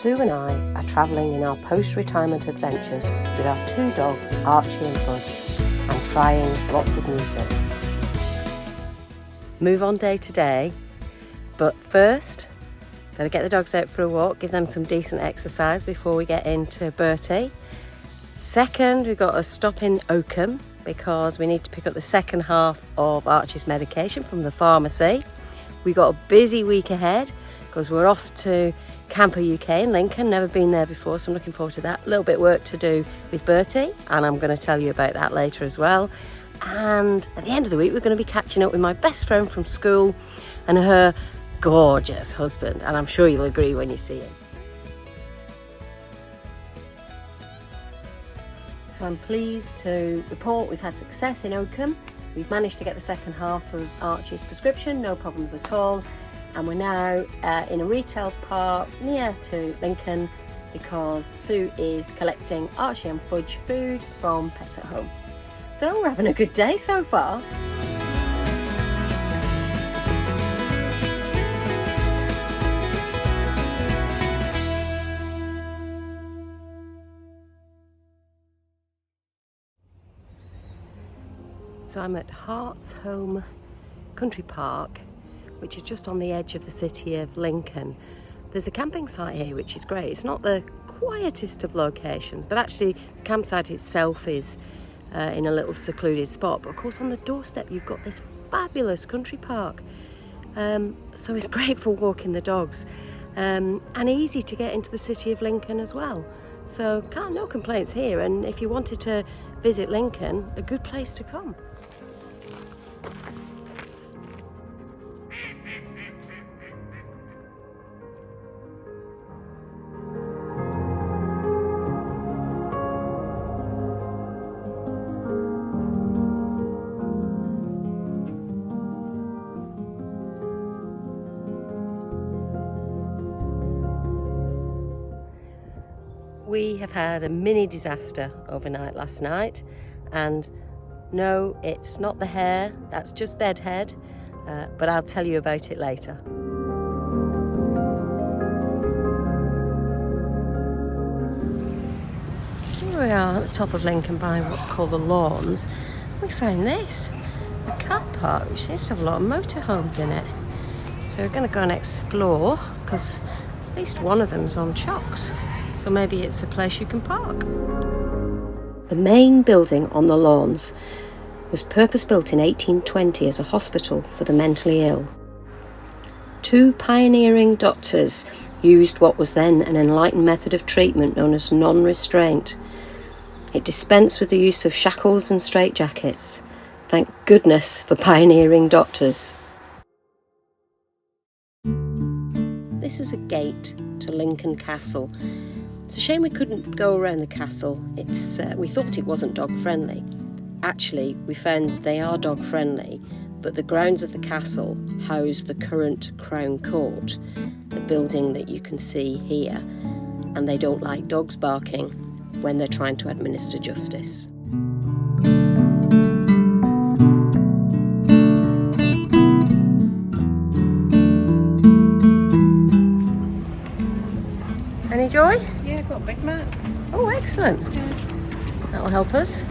Sue and I are travelling in our post-retirement adventures with our two dogs, Archie and Fudge, and trying lots of new things. Move on day to day, but first, got to get the dogs out for a walk, give them some decent exercise before we get into Bertie. Second, we've got to stop in Oakham because we need to pick up the second half of Archie's medication from the pharmacy. We've got a busy week ahead because we're off to Camper UK in Lincoln, never been there before, so I'm looking forward to that. A little bit of work to do with Bertie, and I'm going to tell you about that later as well. And at the end of the week, we're going to be catching up with my best friend from school and her gorgeous husband, and I'm sure you'll agree when you see him. So I'm pleased to report we've had success in Oakham. We've managed to get the second half of Archie's prescription, no problems at all. And we're now in a retail park near to Lincoln because Sue is collecting Archie and Fudge food from Pets at Home. So we're having a good day so far. So I'm at Hartsholme Country Park, which is just on the edge of the city of Lincoln. There's a camping site here which is great. It's not the quietest of locations, but actually the campsite itself is in a little secluded spot. But of course on the doorstep you've got this fabulous country park. So it's great for walking the dogs and easy to get into the city of Lincoln as well. So no complaints here, and if you wanted to visit Lincoln, a good place to come. We have had a mini disaster overnight last night, and no, it's not the hare, that's just bedhead, but I'll tell you about it later. Here we are at the top of Lincoln by what's called the Lawns. We found this, a car park which seems to have a lot of motorhomes in it. So we're going to go and explore because at least one of them's on chocks. So maybe it's a place you can park. The main building on the Lawns was purpose-built in 1820 as a hospital for the mentally ill. Two pioneering doctors used what was then an enlightened method of treatment known as non-restraint. It dispensed with the use of shackles and straitjackets. Thank goodness for pioneering doctors. This is a gate to Lincoln Castle. It's a shame we couldn't go around the castle. We thought it wasn't dog friendly. Actually, we found they are dog friendly, but the grounds of the castle house the current Crown Court, the building that you can see here, and they don't like dogs barking when they're trying to administer justice. Any joy? Yeah, I've got a big mat. Oh, excellent. Yeah. That'll help us.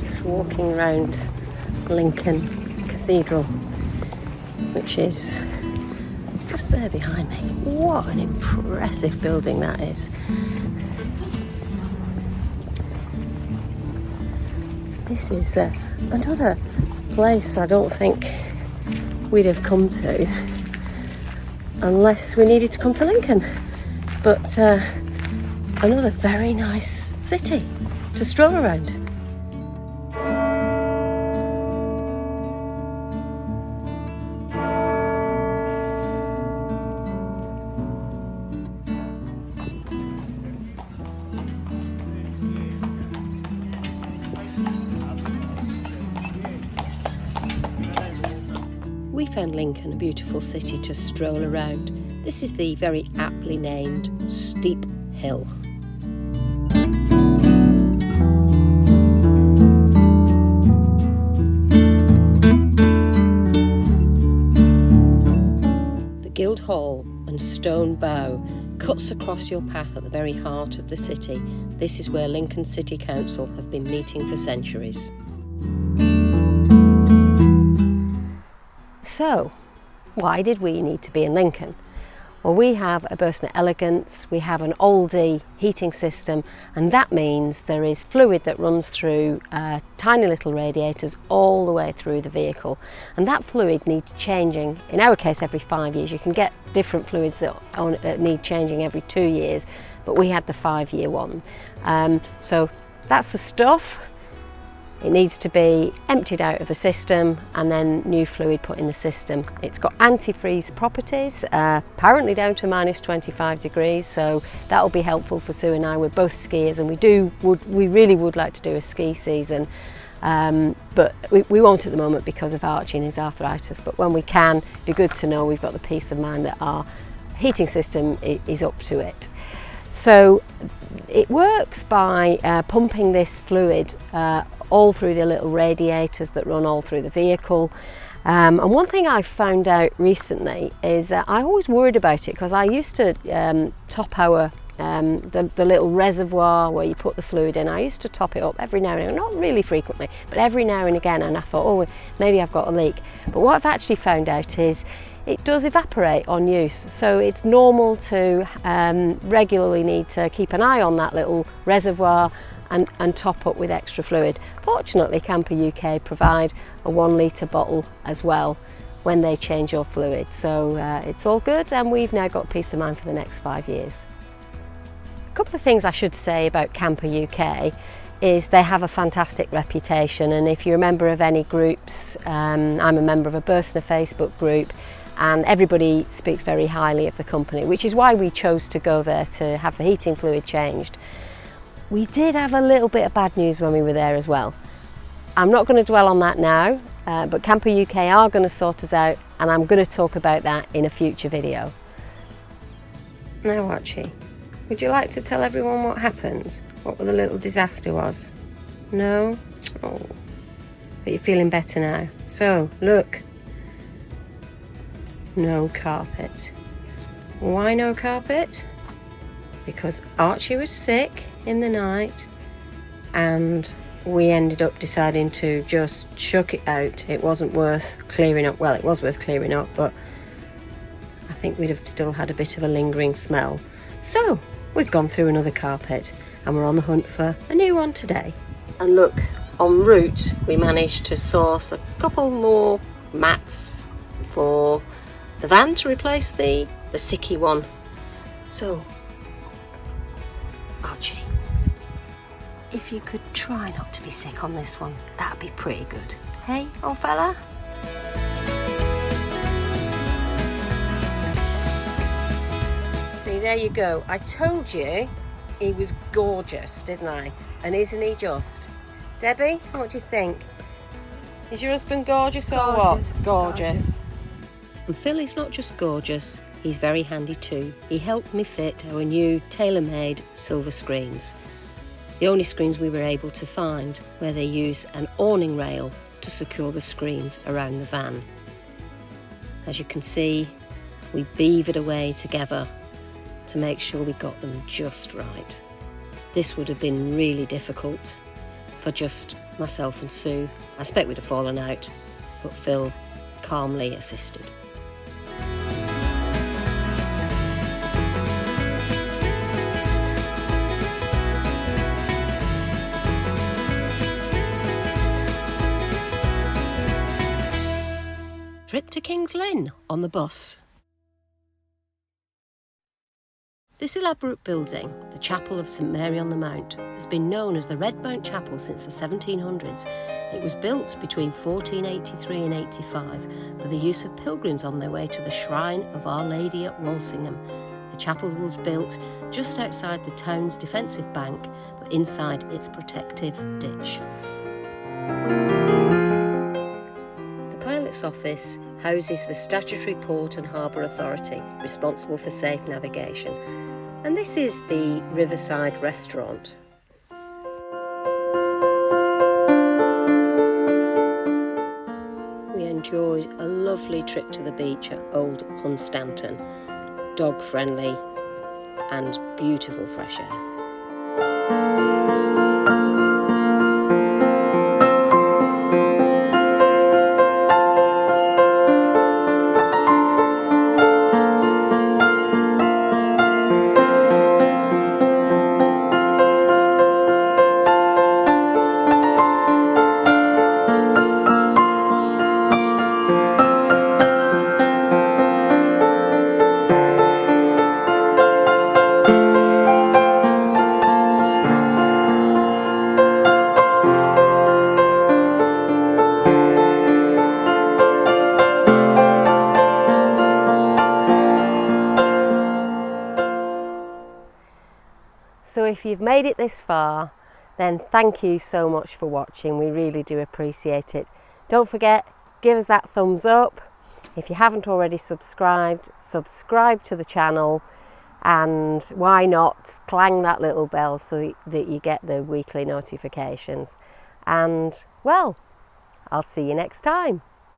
Just walking around Lincoln Cathedral, which is just there behind me. What an impressive building that is. This is another place I don't think we'd have come to unless we needed to come to Lincoln. But another very nice city to stroll around. We found Lincoln a beautiful city to stroll around. This is the very aptly named Steep Hill. The Guildhall and Stone Bow cuts across your path at the very heart of the city. This is where Lincoln City Council have been meeting for centuries. So, why did we need to be in Lincoln? Well, we have a Burstner Elegance, we have an Alde heating system, and that means there is fluid that runs through tiny little radiators all the way through the vehicle. And that fluid needs changing, in our case every 5 years. You can get different fluids that need changing every 2 years, but we had the 5-year one. So that's the stuff. It needs to be emptied out of the system and then new fluid put in the system. It's got antifreeze properties, apparently down to -25 degrees, so that will be helpful for Sue and I. We're both skiers and we really would like to do a ski season, but we won't at the moment because of Archie and his arthritis, but when we can, it'd be good to know we've got the peace of mind that our heating system is up to it. So it works by pumping this fluid all through the little radiators that run all through the vehicle. And one thing I found out recently is I always worried about it because I used to top our the little reservoir where you put the fluid in. I used to top it up every now and again, not really frequently, but every now and again, and I thought, oh, maybe I've got a leak. But what I've actually found out is it does evaporate on use, so it's normal to regularly need to keep an eye on that little reservoir and top up with extra fluid. Fortunately, Camper UK provide a 1 litre bottle as well when they change your fluid, so it's all good, and we've now got peace of mind for the next 5 years. A couple of things I should say about Camper UK is they have a fantastic reputation, and if you're a member of any groups, I'm a member of a Burstner Facebook group, and everybody speaks very highly of the company, which is why we chose to go there to have the heating fluid changed. We did have a little bit of bad news when we were there as well. I'm not going to dwell on that now, but Camper UK are going to sort us out, and I'm going to talk about that in a future video. Now Archie, would you like to tell everyone what happened? What the little disaster was? No? Oh, but you're feeling better now. So, look. No carpet. Why no carpet? Because Archie was sick in the night and we ended up deciding to just chuck it out. It wasn't worth clearing up. Well, it was worth clearing up, but I think we'd have still had a bit of a lingering smell. So we've gone through another carpet and we're on the hunt for a new one today. And look, en route we managed to source a couple more mats for the van to replace the sicky one. So, Archie, if you could try not to be sick on this one, that'd be pretty good. Hey, old fella? See, there you go. I told you he was gorgeous, didn't I? And isn't he just? Debbie, what do you think? Is your husband gorgeous or what? Gorgeous. And Phil is not just gorgeous, he's very handy too. He helped me fit our new tailor-made silver screens. The only screens we were able to find where they use an awning rail to secure the screens around the van. As you can see, we beavered away together to make sure we got them just right. This would have been really difficult for just myself and Sue. I expect we'd have fallen out, but Phil calmly assisted. Trip to Kings Lynn on the bus. This elaborate building, the Chapel of St Mary on the Mount, has been known as the Red Mount Chapel since the 1700s. It was built between 1483 and 85 for the use of pilgrims on their way to the shrine of Our Lady at Walsingham. The chapel was built just outside the town's defensive bank, but inside its protective ditch. The pilot's office houses the statutory port and harbour authority responsible for safe navigation. And this is the Riverside restaurant. We enjoyed a lovely trip to the beach at Old Hunstanton, dog friendly and beautiful fresh air. So if you've made it this far, then thank you so much for watching. We really do appreciate it. Don't forget, give us that thumbs up. If you haven't already subscribed, subscribe to the channel, and why not clang that little bell so that you get the weekly notifications. And well, I'll see you next time.